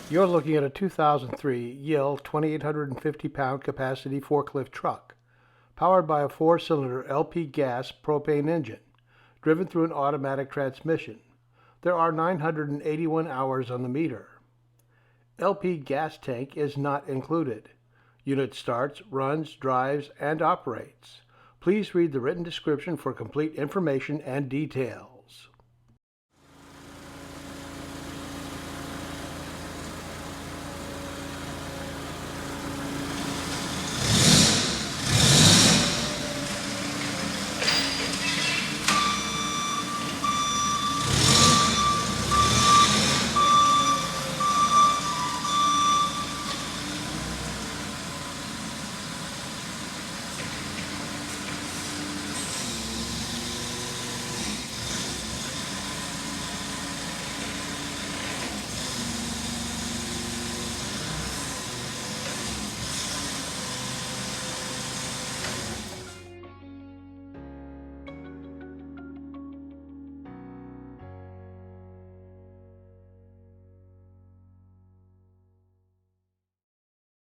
You're looking at a 2003 Yale 2,850-pound capacity forklift truck, powered by a four-cylinder LP gas propane engine, driven through an automatic transmission. There are 981 hours on the meter. LP gas tank is not included. Unit starts, runs, drives, and operates. Please read the written description for complete information and details.